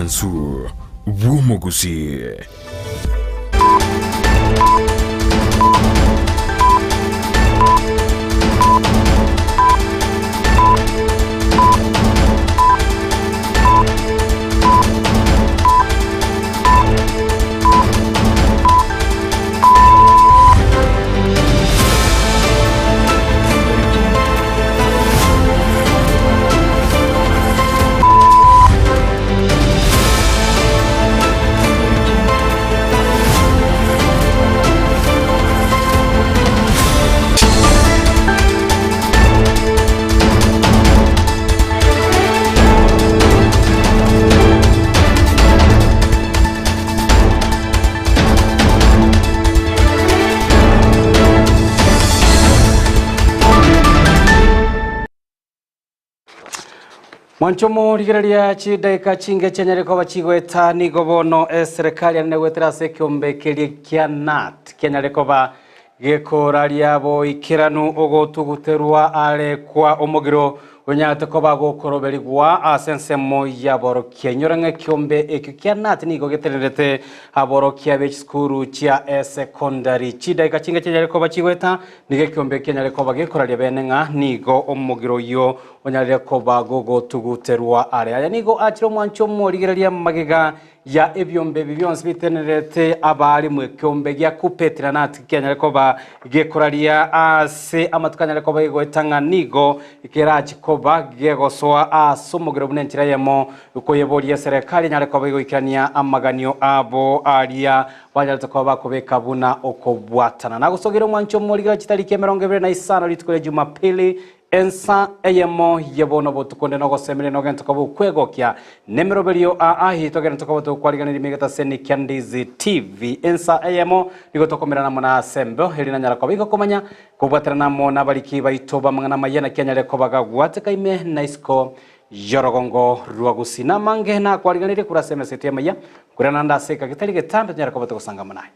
Mansur Wumogusi. Mwanchomo ligeralia chidaika chinge chenyareko bachigweta nigobono serikali anegwetera se kiombe kia NAT kenyareko ba gekoralia bo ikiranu ogotuguterwa ale kwa omogiro onyate ko bagokoroberigwa asensemo ya borokia nyorange kiombe kia NAT nigo getererete aborokia be skuru chia secondary chidaika chinge chenyareko bachigweta nige kiombe kenyareko bagekoralia benenga nigo omogiro yo onyarire ko bagogotuguterwa ale aya nigo atiro mwanchomo ligeralia magega ya ebyombe byonse bitenerete abali mu kiombe gya kupetira NAT kenyareko ba gekoralia ase amatukanyare ko bagwetanga nigo ikerachi ko bagegosoa asomogero bunentira yemo uko yeboliye serikali nyare ko bagwikania amaganio abo alia banyarite ko bakobeka buna okobwatana nagusogero mwancho muligira kitariki 25 litukole Jumapili ensa eyemo yebono botukonde no gosemere no gento ko kwegokia nemeroberio ahi to gento ko to kwaliganira imigata seni Candizi TV ensa eyemo nigotokomerana mona sembo helina nyara ko bigo komanya kubwaterana mona baliki baitoba mangana mayana kenyare ko bagagwate kaime naisko yorogongo ruagusina mange na kwaliganira kuraseme setema kurana ndaseka kitali getanda nyara ko batosanga manaye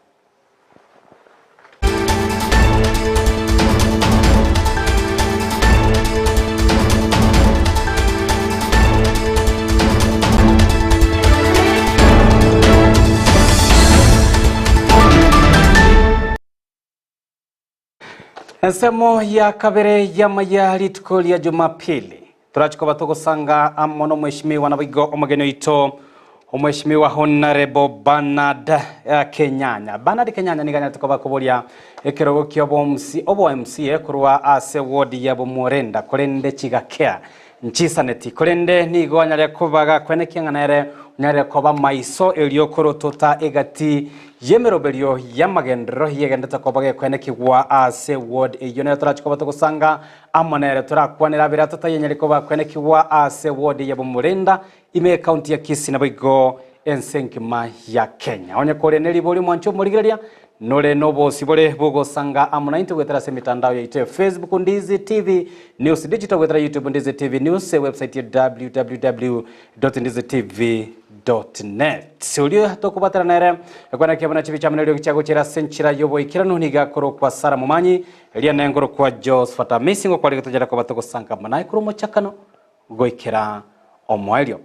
ensemo ya kabere ya maya litukoli ya Jumapili turachiko batogosanga amono mheshimiwa nabigo omugeno ito omheshimiwa Honorable Bernard Kenyanya niganya tukoba kubolia ekerogo kyobo MC kurwa ase ward ya Bomorenda kolende chigakea nchisaneti kolende nigo anyare kubaga kwenekianganere nyare koba maiso eliokorotota egati yemeroberio yamagendro yegendeta kobage kwenekigwa ase ward eyone turachikoba tugusanga amonere turakwanira biratata yenyere koba kwenekigwa ase ward ya Bomorenda ime county ya Kisii nabigo ensenkima ya Kenya onye koreneli boli mwancho murigeria nole nobo sibole bugosanga amona intugwetera se mitandao ya ite Facebook Ndizi TV News Digital wetera YouTube Ndizi TV News website ya www.ndizitv.net Sulio tokubatara nere ekwana kyabona chibicha munelio kichago chira senchira yobo ikirano niga koro kwa Sara Mumanyi elia nengoro kwa Josephat Misingo kwa ligotojera ko batogosanga manaye kurumo chakano goikera omwelio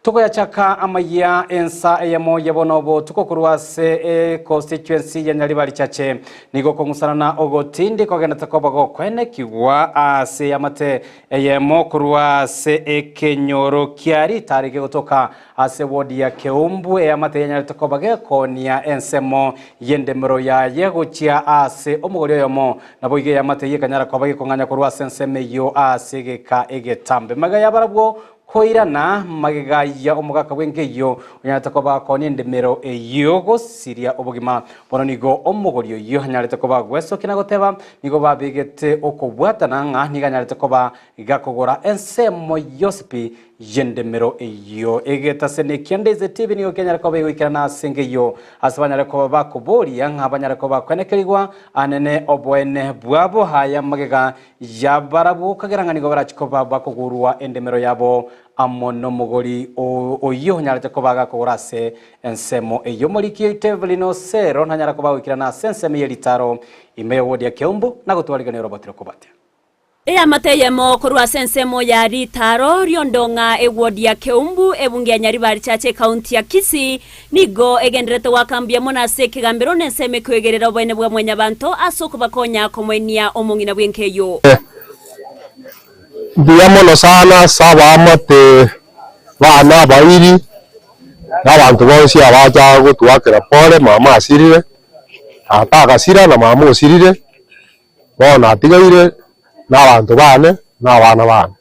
tuko ya chaka amaya ensa eyamo yabonobo tuko kurwase constituency ya Nyaribari chache nigo kongusana na ogotindi kwa genda takobago kwene kiwa ase yamate eyamo kurwase ekenyoro kiari tarike kutoka ase wodi ya Keumbu yamate yanyari takobage konia ensemo yendemero ya yegochia ase omugolio yomo naboige yamate yekanyara kobage konganya kurwase enseme yo ase geka egetambe magaya barabwo koirana magega ya omugaka wengeyo onyata koba konende mero eyogo siria obugima bono nigo omugolio yo nyarete koba gweso kinagoteba nigo babigete okobwatana nga niganyarete koba igakogora ensemo yospi yendemero eyo egeta sene Candizi TV nigo kenyara koba igikana sengeyo asabanyare koba bakoboria nkabanyare koba kwenekerigwa anene obwene bwabo haya magega ya barabu kageranga nigo barachikoba bakogurwa endemero yabo amono mugori oyo nyarete kobaga kogorase ensemo eyo moliki Tevelino Sero ntanyara koba wikirana senseme yelitaro ime wodi ya Keumbu na gutwariganira robotiro kobate Ea mateyemo kurwa sensemo ya ritaro riondonga ewodi ya Keumbu ebunge ya Nyaribari chache kaunti ya Kisii nigo egenderete wakambia mona sekigambiro nenseme kwegerera obwene bwa mwenya banto asoko bakonya komwenia omongina bwenkeyo Biamono sana saba amate bana bairi n'abantu bose abaja gutwakira pole mama asirire atakasira na mama osirire bona atigaire n'abantu bane n'abana bane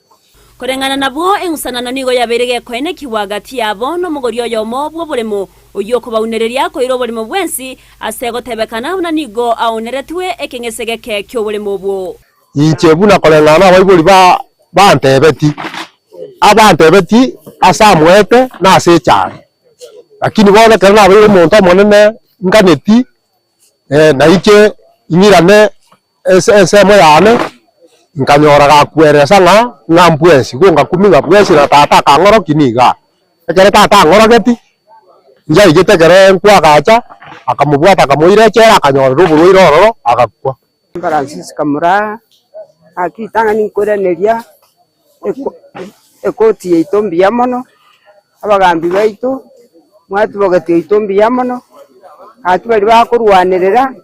korengana nabwo engusanano nigo yaberege kwene kiwagati yabo no mugori oyomo bwo buremo uyo kubaunereria ko iro buremo bwensi asegotebekana na nigo auneretwe ekengesegeke kyo buremo bwo ichebuna korengana baibuli bantebeti abantebeti asamwete na secha lakini bona kana bari umuntu monene nganeti na ike inyirane esemo yane nkanyora gakweresa nga mpwesi gonga kuminga pwesi na tata kangoro kiniga ekere tata ngoro geti nja igetegere nkwa gacha akamubwata akamuire chera akanyora ruburu irororo agakwa Francis Kamura akitanga ninkoreneria ekoti yaitombi yamono abagambi baitu mwatu bagati yaitombi yamono ati bali bakurwanirira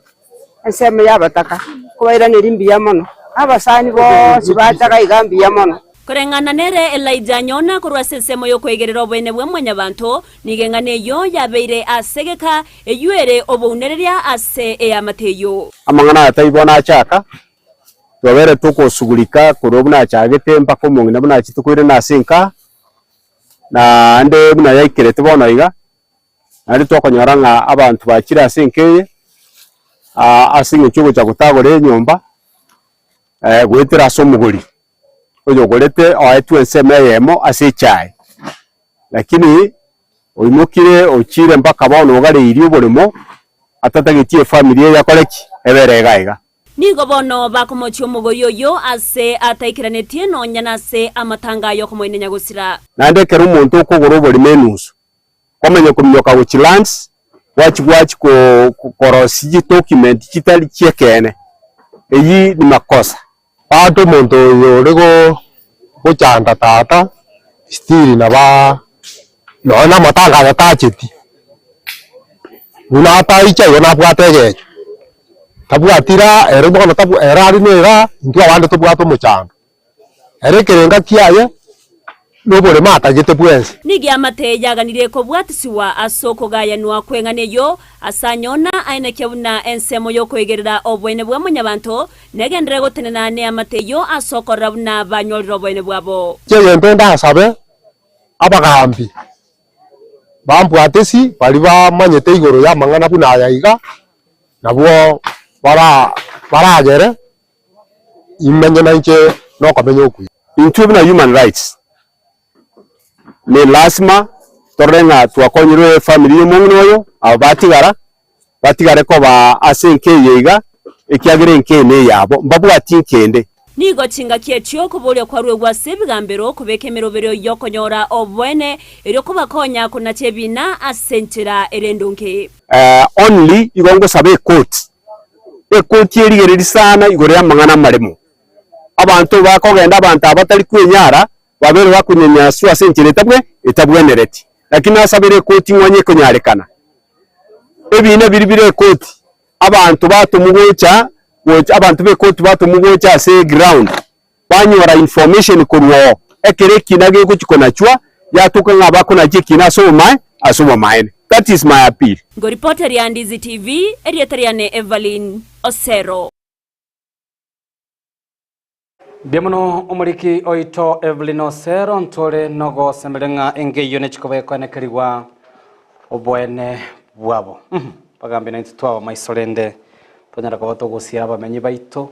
enseme yabataka kubaira nirimbi yamono abasani bose bataka igambi yamono korengana nere Elijah Nyona kurwa sensemo yo kwegerera obwene bwa mwanya banto nigengane yo yabeire asegeka eyuere obounereria ase eyamateyo amangana atayibona achaka twabere tukosugulika kurobuna achagete mpaka omongina buna chitukwire na sinka na nde buna yaikirete bona iga ari twakonyora nga abantu bakira sinkeye asinge chugo cha kutagore nyomba gwetera somuguri oyo gorete oetu enseme yemo asechai lakini oyimukire ochire mpaka bono gare iri oboremo atatagitie family yakoreki eberegaiga nigo bono bakomochio mugoyo yo ase ataikiranetie nonya nase amatangayo komoinenya gusira nande kero umuntu okogoro oborimenusu komenye kumyoka uchilands wachi ko korosiji document kitali chiekene eyi ni makosa pato muntu yorego kuchanda tata stiri na ba nona matanga yatacheti una pa icha yona bwatege tabwatira erebo na tabu erari nera ntu abande tubwato muchanda erekerenga kiaye nobore mata gete bwensi nigi amate yaganire ko bwatisiwa asoko gayanwa kwenganeyo asanyona aina kyabuna ensemo yo kwegerera obwene bwa munyabanto negendere gotenena ne amateyo asoko rabuna banyoliro obwene bwabo cheyembe ndasabe abagambi bambwatesi bali bamanyete igoro ya mangana buna yayiga nabwo baragere imenye nanche no kamenyo ku into na human rights ne lasma torenga twakonyirwe family y'umuntu oyo batigare ko ba asenke yiga ekyagire nkene yabo mbabwati nkende nigo chinga kietyo kubolya kwa rwegwa sebigambero kubekemerobero yokonyora obwene eryo kubakonya kuna chebina asentira erendonke only igongo sabe court yerigeri sana igore ya mangana maremo abantu bakogenda abantu abatari kwenyara babere bakunyenya swa sentire etabwenereti lakini asabere koti nwanye kunyarekana ebine biribire koti abantu batumugocha abantu be koti batumugocha se ground banyora information kurwo ekere kinage kuchikona chwa yatuka ngabako na jikina asoma mine. That is my appeal. Go reporter ya Ndizi TV erietariane Evelyn Osero. Biamuno umuriki oito Evelyn Osero ntore nogo semerenga engeyo nechikobeko nekeriwa obwene bwabo. Pagambe na itutwa maisorende tonyara kobato gusira bamenyi baito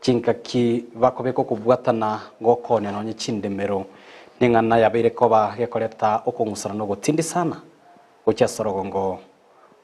chinkaki bakobeko kubwatana gokone no nyindemero ningana yabeire koba gekoreta okungusana no gutindi sana gocha sorogongo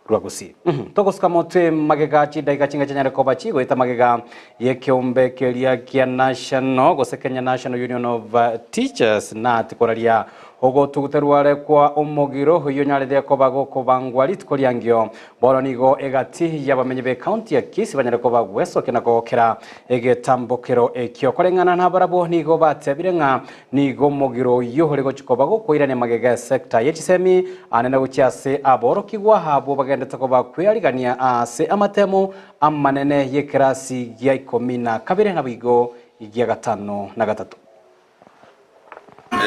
rwagusi togoska motwe magega chida chinga chanyare koba chigo ita magega yekiombe kelia kia national gosekenya National Union of Teachers na tikoraria ogotuguterware kwa omogiro huyo nyarede ko bago ko bangwari tkoriangyo bono nigo egati yabamenye be county ya Kisii banyare ko bagweso kinagokera egetambokero ekyo korengana na barabo nigo batebire nga nigo mogiro yo horego chikobago koirane magega sector yechisemi anene gucyase aborokigwa habo bagendetse ko bakwiyarigania ase amatemo amanene yekerasi gya 12 na bigo igya 5 na 3.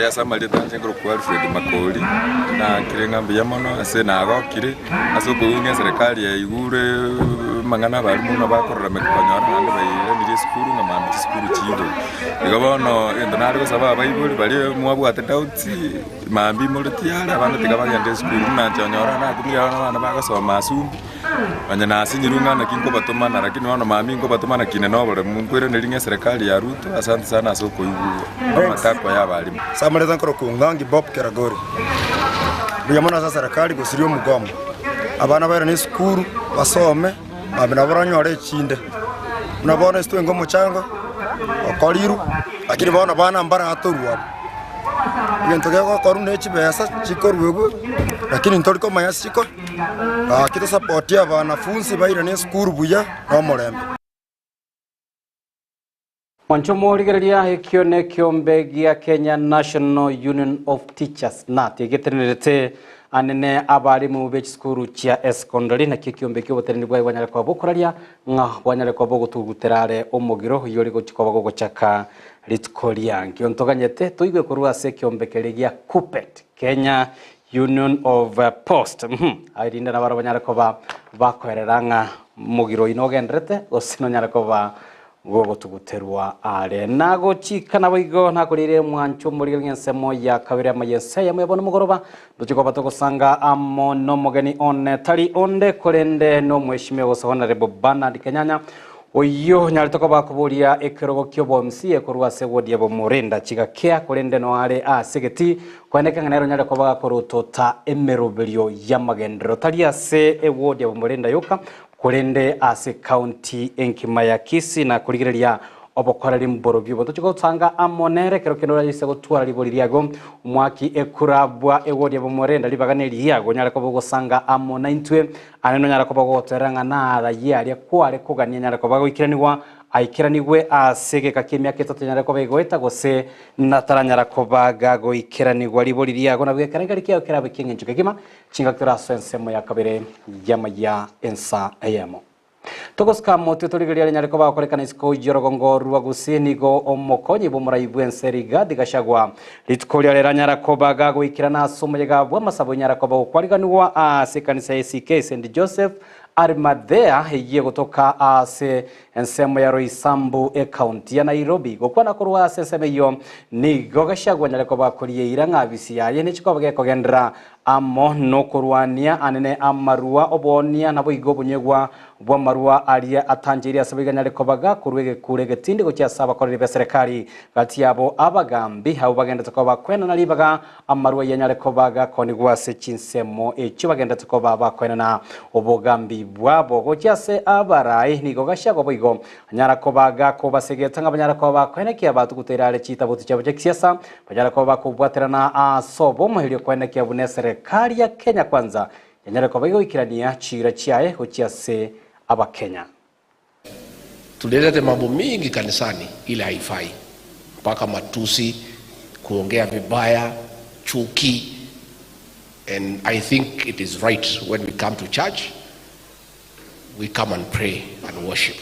Ya samali tanje ngoro kwa Alfred Makoli na kirengambi ya mono ase nago kire asoko unge serikali ya igure mangana bari muno bakorera mekanyara nande bayire miri skuru na mamiti skuru chido igabono endanari ko saba bayibuli bari muabu atadauti mambi moltiara bana tigabanya nde skuru na chanyara na kumya bana bagasoma asumbi banyana asinyirunga na kinko batomana lakini wana mami ngo batomana kinenobole munkwere nelinge serikali ya Ruto. Asante sana asoko iguru matako ya balimu Samareza nkoro kungangi Bob Keragori. Buyamona za serikali gusirio mugomo. Abana bari ni skuru basome abana baranyore chinde. Unabona isto ngo muchango okoliru lakini bana bana mbara atorwa. Yentogeko korune chibesa chikorwego lakini ntoliko mayasiko. Kita support ya wanafunzi bari ni skuru buya no morembe. Mwanchomo rigereria hekione kiombe gia Kenya National Union of Teachers NAT egetenerete anene abarimu be skuru cia secondary na kiombe kyo botereni bwa banyare kwa bokuraria nga banyare kwa bogutuguterare omogiro yori gochikoba gochaka litkoria nkiontoganyete tuigwe kurwa se kiombe keregia KUPPET Kenya Union of Post airinda na baro banyare kwa bakoreranga mogiro inogendrete osino nyare kwa gogo tuguterwa are nago chikana boigo nakorire mwancho muri ngensemo ya kabiri amayense ya muyabona mugoroba duchiko batoko sanga amo no mogeni one tari onde korende no mweshime gosona rebo bana dikenyanya oyo nyalitoko bakuburia ekerogo kyobo MC ekorwa sewodi yabo murenda chigakea korende no are segeti kwaneka nganero nyale ko bagakoruto ta emeroberio ya magendero tari ase ewodi yabo murenda yoka kurende ase county enkima ya Kisii na kurigireria obokorari mborobyo botuchiko tsanga amonere kero kenora yise gotwara liboririago umwaki ekurabwa ewodi abo morenda libaganeri yago nyara ko bogosanga amona intwe aneno nyara ko bogoteranga na araye kware kugania nyara ko bagoikiraniwa aikiranigwe asege kakimya ketatu nyara ko begoeta gose nataranyara ko bagago ikiranigwa liboririago nabwe kanengari kiyo kerabe kingenjuke kigima chingakira sensemo ya kabere yamaya ensa ayamo Togoska moto torigeria nyare ko bakorekana isiko jorogongo ruagusini go omokonyi bomuraibu enseriga digashagwa litkolia rera nyara ko bagago ikirana somuyega bwa masabo nyara ko bakwariganwa sekanisa ACK St Joseph Arimadea hiye kutoka ase ensemo ya Roysambu county ya Nairobi gokwana kurwa senseme yo ni gogashagwa nyare ko bakoriye iranga bisiya yene chiko bageko gendra amo no kurwania anene amarua obonia nabo igobonyegwa bwa marua alia atanjiria sabiganya rekobaga kurwege kurege tindi gocha saba korire be serikali gati yabo abagambi habo bagenda tukoba kwena na libaga amarua yenya rekobaga koni gwase chinsemo echo bagenda tukoba bakwena na obogambi bwabo gocha se abarai nigo gashago boigo nyara kobaga ko basegetanga banyara koba kwena kia batu guterare chita butu cyabo cyesiasa banyara koba kubwaterana asobo muhiryo kwena kia bune serikali ya Kenya kwanza yanyara kobaga ikirania chira chiae gocha se aba Kenya. Tulileta mambo mingi kanisani ile haifai. Mpaka matusi, kuongea vibaya, chuki. And I think it is right when we come to church, we come and pray and worship.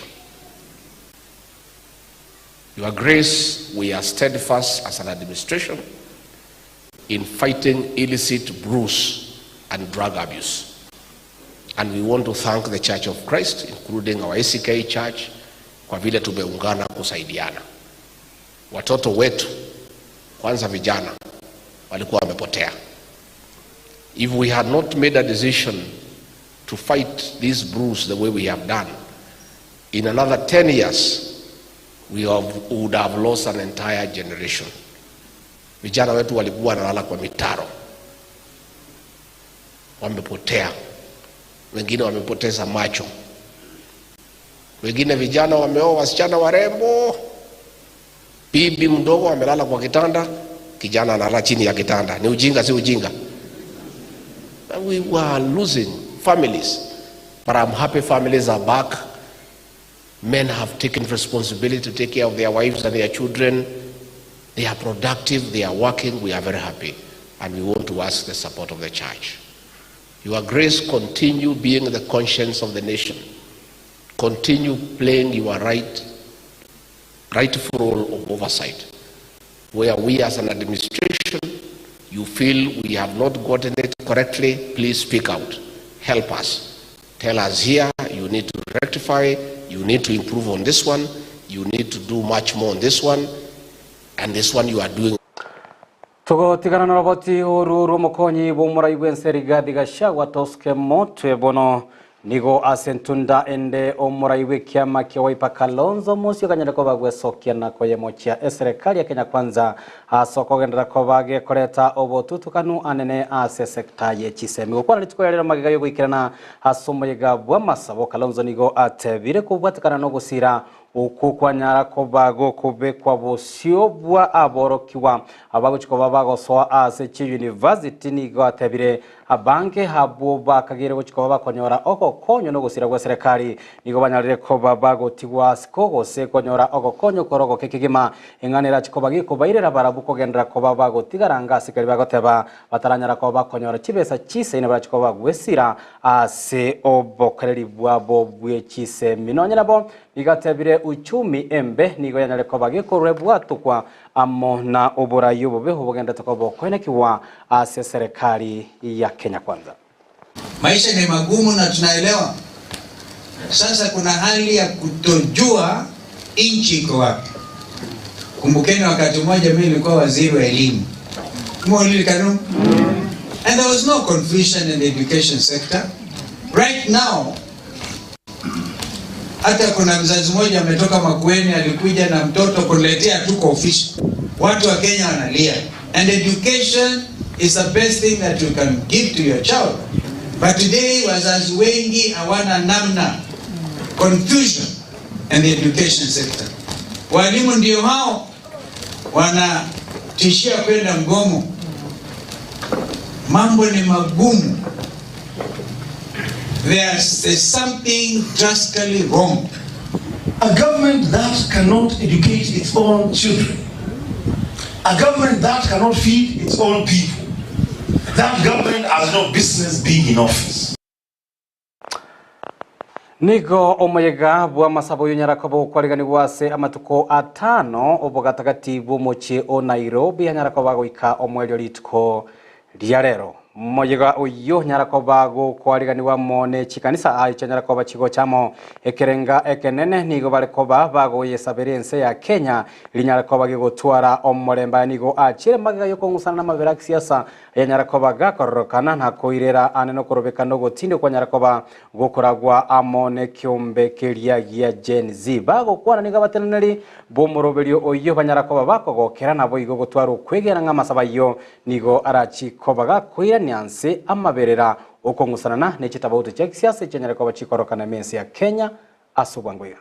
Your Grace, we are steadfast as an administration in fighting illicit brews and drug abuse. And we want to thank the Church of Christ, including our ACK Church, kwa vile tumeungana kusaidiana. Watoto wetu, kwanza vijana, walikuwa wamepotea. If we had not made a decision to fight these brews the way we have done, in another 10 years, we would have lost an entire generation. Vijana wetu walikuwa wanalala kwa mitaro. Wamepotea. Wengine wamepoteza macho. Wengine vijana wameoa wasichana warembo. Bibi mdogo amelala kwa kitanda, kijana analala chini ya kitanda. Ni ujinga, si ujinga? We were losing families, but I'm happy families are back. Men have taken responsibility to take care of their wives and their children. They are productive, they are working. We are very happy, and we want to ask the support of the church. Your Grace, continue being the conscience of the nation. Continue playing your rightful role of oversight. Where we as an administration, you feel we have not gotten it correctly, please speak out. Help us. Tell us here, you need to rectify, you need to improve on this one, you need to do much more on this one, and this one you are doing. Tugotigana na roboti uru mukonyi bumura igwenseri Rigathi Gachagua toske motwe bono nigo asentunda ende omura iwe kiama kia Wiper Kalonzo Musyoka kanyareko bagwesokia na koyemochia serikali ya Kenya Kwanza asoko gendera ko bage koreta obotutukanu anene ase sekta ye chisemi gukora litiko yarero magigayo gwikirana asomoyega bwa masabo Kalonzo nigo atebire kubwatikana no gusira ukukwanyara ko bago kubekwa bosio bwa aborokiwa abaguchiko babagosoa ase chi university nigo atebire abange habo bakagire guchiko bakonyora oko konyo no gusira gwa serikali nigo banyarire ko babagotigwa sikogo se konyora oko konyo korogo kekigima enganira chiko bagiko bairera barabuko gendera ko babagotigaranga sikari bagoteba bataranyara ko bakonyora chibesa chise ine barachiko bagwesira ase obokereri bwabo bwe chise minonyera bo igatebire uchumi embe nigo yanyare ko bagikore bwatukwa amo na uburayi bubeho bugenda tukobo kwenekiwa ase serikali ya Kenya Kwanza. Maisha ni magumu na tunaelewa. Sasa kuna hali ya kutojua inchi iko wapi. Kumbukeni wakati mmoja mimi nilikuwa waziri wa elimu. And there was no confusion in the education sector. Right now, hata kuna mzazi mmoja ametoka Makueni alikuja na mtoto kuniletea tu kwa ofisi. Watu wa Kenya wanalia. And education is the best thing that you can give to your child. But today wazazi wengi hawana namna. Confusion in the education sector. Walimu ndio hao wanatishia kwenda mgomo. Mambo ni magumu. There's something drastically wrong. A government that cannot educate its own children, a government that cannot feed its own people, that government has no business being in office. Nigo omoyega bwa masabo yunyarakobo kwarigani wase amatuko atano obogatagati bumuchi o Nairobi hanyarako bagoika omwelyo litko liarero. Moyega uyo nyarako bago kwarigani wa mone chikanisa aicho nyarako bachigo chamo ekerenga ekenene nigo barekoba bago yesaberiense ya Kenya linyarako bagigotwara omoremba nigo achire magaga yo kongusana na mabera siasa ya nyarako bagakorokana na koirera aneno korobeka no gotinde kwa nyarako bagokoragwa amone kiombe kelia ya Gen Z bago kwana niga bateneri bomoroberio oyo banyarako bako gokera nabo igo gotwara kwegera ngamasaba yo nigo arachi kobaga koira nyanse amaberera okongusana n'ekitabaho cya siasa cyenyere ko bachikorokana mensi ya Kenya asubangwira.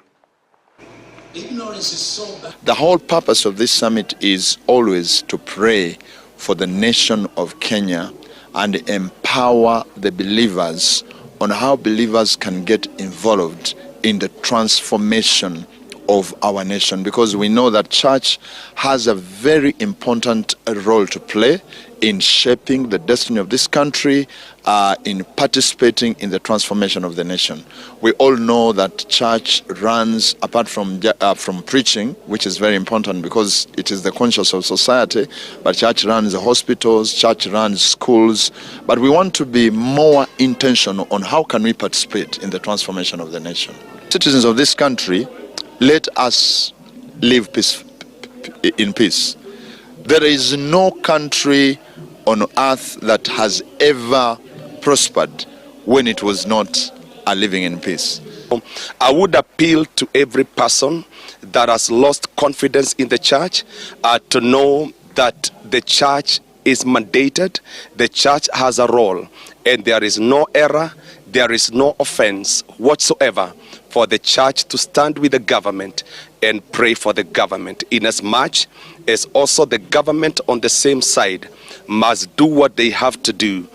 The whole purpose of this summit is always to pray for the nation of Kenya and empower the believers on how believers can get involved in the transformation of our nation, because we know that church has a very important role to play in shaping the destiny of this country, in participating in the transformation of the nation. We all know that church runs, apart from preaching, which is very important because it is the conscience of society, but church runs hospitals, church runs schools, but we want to be more intentional on how can we participate in the transformation of the nation. Citizens of this country, let us live in peace. There is no country on earth that has ever prospered when it was not living in peace. I would appeal to every person that has lost confidence in the church to know that the church is mandated, the church has a role, and there is no error, there is no offense whatsoever for the church to stand with the government and pray for the government, inasmuch as also the government on the same side must do what they have to do,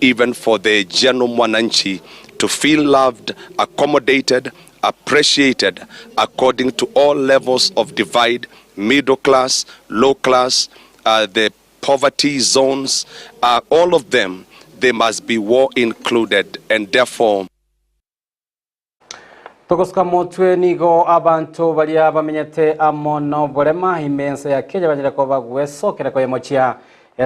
even for the general mwananchi to feel loved, accommodated, appreciated according to all levels of divide, middle class, low class, the poverty zones, all of them, they must be well included, and therefore Tokoska motwe nigo abantu balia bamenyete amono bolema imensa ya Kenya banyere ko bagwesokera ko yemochia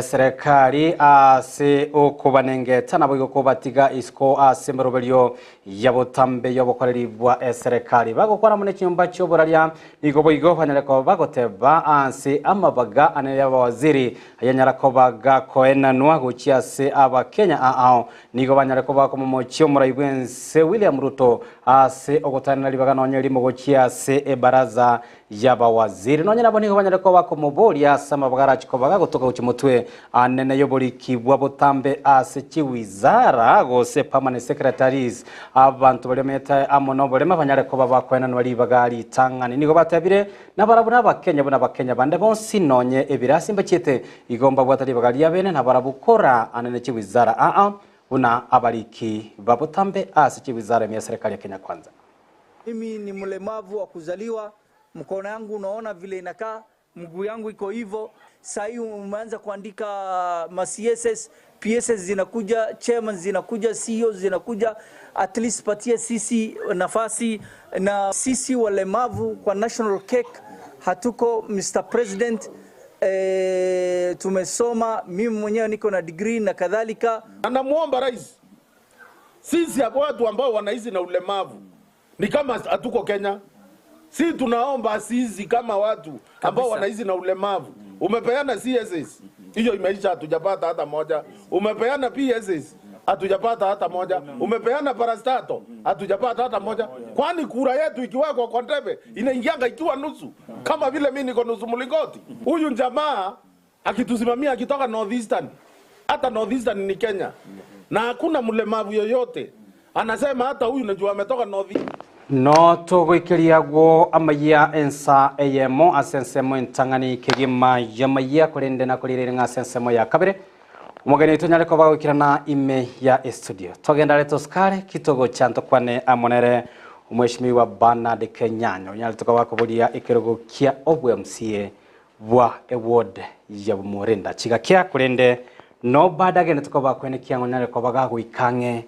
serikali ase okubanengeta nabo ko batiga isko ase merobelio yabotambe yobokoreribwa serikali bagokora mune cyumba cyo boralia nigo boigo banyere ko bagoteba ase amabaga ane y'abawaziri ayanyara ko baga koenanwa guchia se abakenya ao nigo banyere ko bakomo cyo murayibwense William Ruto ase ogotana libaga nonye limo guchia se ebaraza y'abawaziri nonye nabo nigo banyere ko bakomobolia sama bagara chiko baga gotoka uchimutwe anene yoboriki bwabotambe ase chiwizara gose permanent secretaries abantu balemeta amono bolema banyare ko babakwena nwali bagali tangani nigo batabire nabarabuna abakenya bona abakenya bande bonsi nonye ebirasi mbachete igomba bwatali bagali yabene nabarabukora anene chiwizara una abariki babotambe ase chiwizara ya serikali ya Kenya Kwanza. Mimi ni mlemavu wa kuzaliwa, mkono yangu unaona vile inakaa, mguu yangu iko hivyo. Sasa hivi umeanza kuandika ma CSS, PSS zinakuja, chairman zinakuja, CEO zinakuja, at least patie sisi nafasi, na sisi walemavu kwa national cake hatuko. Mr. President, tumesoma, mimi mwenyewe niko na degree na kadhalika. Anamuomba rais, sisi watu ambao wanaishi na ulemavu ni kama hatuko Kenya. Si tunaomba sisi kama watu ambao wanaishi na ulemavu. Umepeana CSS, hiyo imeisha, hatujapata hata moja. Umepeana PSS, hatujapata hata moja. Umepeana parastato, hatujapata hata moja. Kwani kura yetu ikiwekwa kwa debe inaingianga ikiwa nusu, kama vile mimi niko nusu mlingoti. Huyu jamaa akitusimamia akitoka Northeastern, hata Northeastern ni Kenya, na hakuna mlemavu yoyote anasema hata huyu najua ametoka Northeastern. No togoikiriagwo amaya ensa eyemo asensemo intangani kegima yamaya kurende na kurirenga asensemo ya kabere umugeni tunyare ko bagukirana ime ya studio togenda leto skare kitogo chanto kwane amonere umweshimi wa Bernard Kenyanyo nyale tukabakobolia ikirogo kia obwe MCA wa award ya Murinda chigakia kurende no badage tukabakwenekia ngonyare ko bagaguikange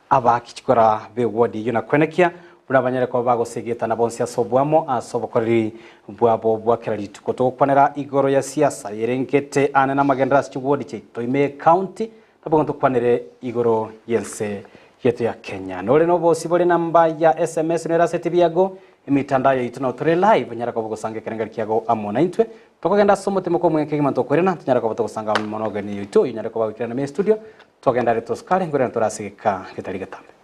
abakikora be award yuna kwenekia Unabanyere kwa bago segeta na bonsi asobwamo asobokoreri bwabo bwakerari tukotokwanera igoro ya siasa yerengete ana na magendrasi chugodi che toime county tabonto kwanere igoro yense yetu ya Kenya nore no bosi bole namba ya SMS nera setibiago imitandao yitu na tore live nyara ko bosange kerengari kiago amona intwe tokagenda somote moko mweke kimanto kwerena nyara ko botosanga monogani yitu nyara ko bagikira na me studio tokagenda reto skale ngore ntorasika ketari gatambe